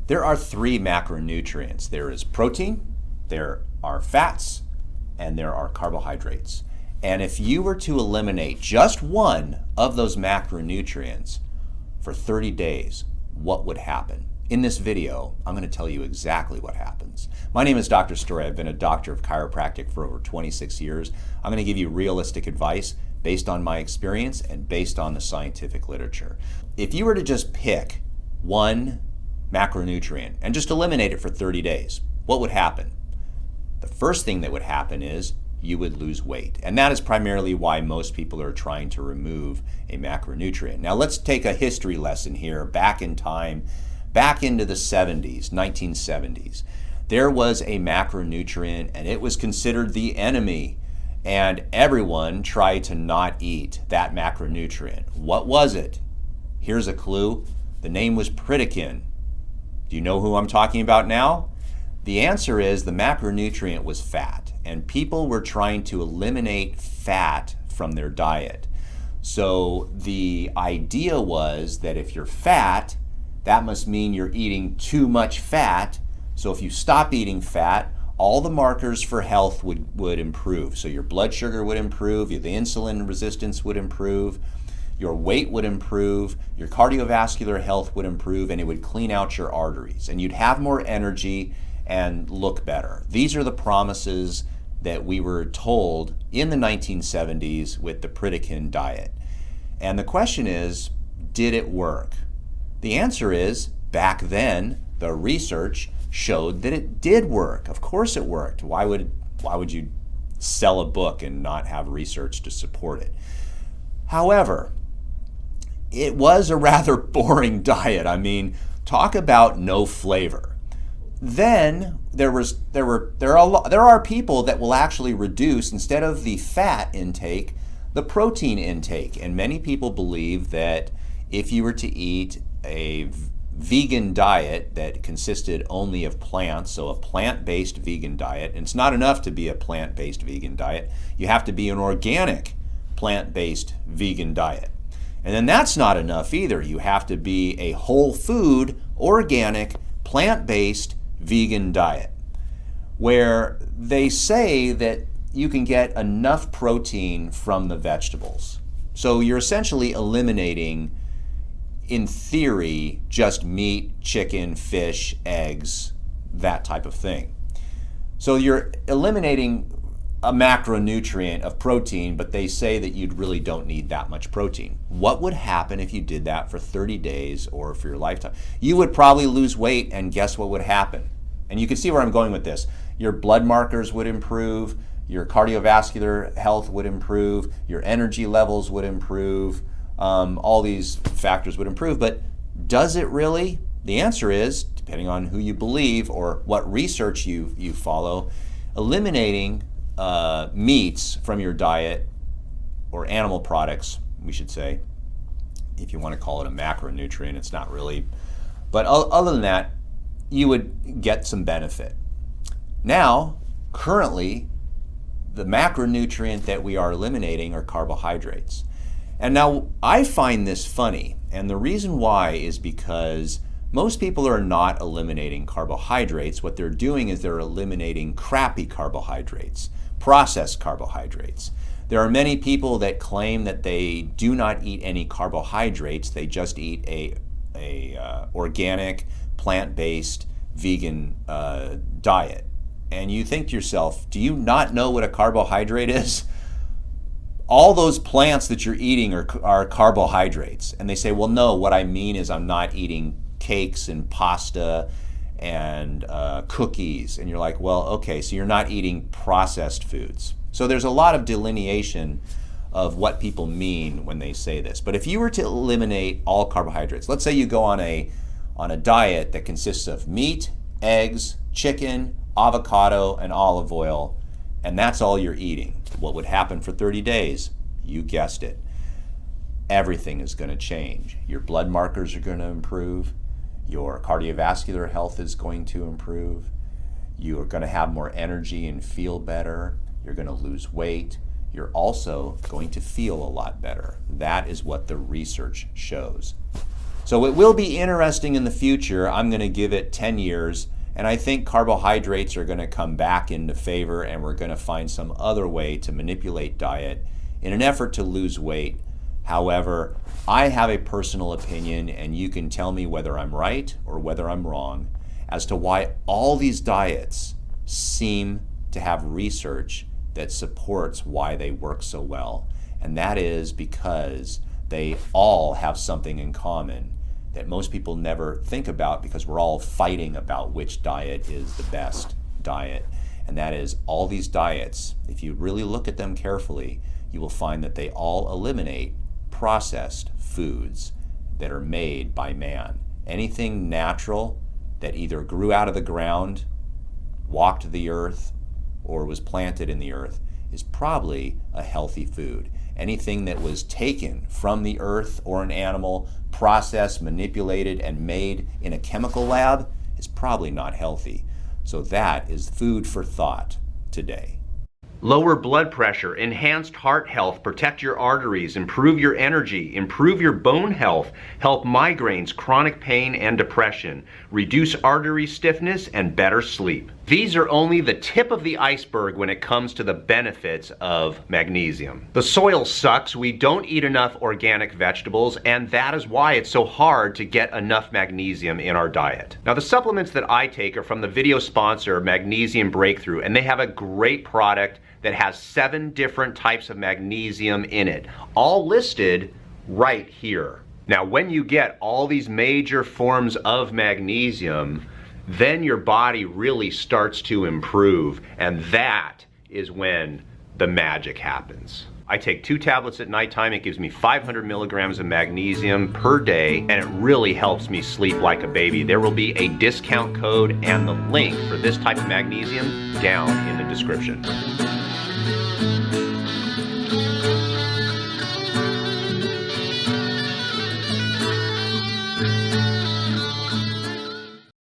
There are three macronutrients. There is protein, there are fats, and there are carbohydrates. And if you were to eliminate just one of those macronutrients for 30 days, what would happen? In this video, I'm going to tell you exactly what happens. My name is Dr. Story. I've been a doctor of chiropractic for over 26 years. I'm going to give you realistic advice based on my experience and based on the scientific literature. If you were to just pick one macronutrient and just eliminate it for 30 days, what would happen? The first thing that would happen is you would lose weight. And that is primarily why most people are trying to remove a macronutrient. Now let's take a history lesson here back in time, back into the 70s, 1970s. There was a macronutrient and it was considered the enemy, and everyone tried to not eat that macronutrient. What was it? Here's a clue. The name was Pritikin. Do you know who I'm talking about now? The answer is the macronutrient was fat, and people were trying to eliminate fat from their diet. So the idea was that if you're fat, that must mean you're eating too much fat. So if you stop eating fat, all the markers for health would improve. So your blood sugar would improve, the insulin resistance would improve, your weight would improve, your cardiovascular health would improve, and it would clean out your arteries. And you'd have more energy and look better. These are the promises that we were told in the 1970s with the Pritikin diet. And the question is, did it work? The answer is, back then, the research showed that it did work. Of course it worked. Why would you sell a book and not have research to support it? However, it was a rather boring diet. I mean, talk about no flavor. Then there are people that will actually reduce, instead of the fat intake, the protein intake. And many people believe that if you were to eat a vegan diet that consisted only of plants, so a plant-based vegan diet, and it's not enough to be a plant-based vegan diet, you have to be an organic plant-based vegan diet. And then that's not enough either. You have to be a whole food, organic, plant-based vegan diet, where they say that you can get enough protein from the vegetables. So you're essentially eliminating, in theory, just meat, chicken, fish, eggs, that type of thing. So you're eliminating a macronutrient of protein, but they say that you really don't need that much protein. What would happen if you did that for 30 days or for your lifetime? You would probably lose weight, and guess what would happen? And you can see where I'm going with this. Your blood markers would improve, your cardiovascular health would improve, your energy levels would improve, all these factors would improve. But does it really? The answer is, depending on who you believe or what research you follow, eliminating meats from your diet, or animal products, we should say, if you want to call it a macronutrient, it's not really. But other than that, you would get some benefit. Now, currently, the macronutrient that we are eliminating are carbohydrates. And now I find this funny, and the reason why is because most people are not eliminating carbohydrates. What they're doing is they're eliminating crappy carbohydrates, processed carbohydrates. There are many people that claim that they do not eat any carbohydrates. They just eat a organic, plant-based, vegan diet. And you think to yourself, do you not know what a carbohydrate is? All those plants that you're eating are carbohydrates. And they say, well, no, what I mean is I'm not eating cakes and pasta and cookies. And you're like, well, okay, so you're not eating processed foods. So there's a lot of delineation of what people mean when they say this. But if you were to eliminate all carbohydrates, let's say you go on a diet that consists of meat, eggs, chicken, avocado, and olive oil, and that's all you're eating, what would happen for 30 days? You guessed it. Everything is going to change. Your blood markers are going to improve. Your cardiovascular health is going to improve. You are going to have more energy and feel better. You're going to lose weight. You're also going to feel a lot better. That is what the research shows. So it will be interesting in the future. I'm going to give it 10 years, and I think carbohydrates are going to come back into favor, and we're going to find some other way to manipulate diet in an effort to lose weight. However, I have a personal opinion, and you can tell me whether I'm right or whether I'm wrong, as to why all these diets seem to have research that supports why they work so well. And that is because they all have something in common that most people never think about, because we're all fighting about which diet is the best diet. And that is, all these diets, if you really look at them carefully, you will find that they all eliminate processed foods that are made by man. Anything natural that either grew out of the ground, walked the earth, or was planted in the earth is probably a healthy food. Anything that was taken from the earth or an animal, processed, manipulated, and made in a chemical lab is probably not healthy. So that is food for thought today. Lower blood pressure, enhanced heart health, protect your arteries, improve your energy, improve your bone health, help migraines, chronic pain, and depression, reduce artery stiffness, and better sleep. These are only the tip of the iceberg when it comes to the benefits of magnesium. The soil sucks, we don't eat enough organic vegetables, and that is why it's so hard to get enough magnesium in our diet. Now, the supplements that I take are from the video sponsor, Magnesium Breakthrough, and they have a great product that has 7 different types of magnesium in it, all listed right here. Now, when you get all these major forms of magnesium, then your body really starts to improve, and that is when the magic happens. I take 2 tablets at nighttime. It gives me 500 milligrams of magnesium per day, and it really helps me sleep like a baby. There will be a discount code and the link for this type of magnesium down in the description.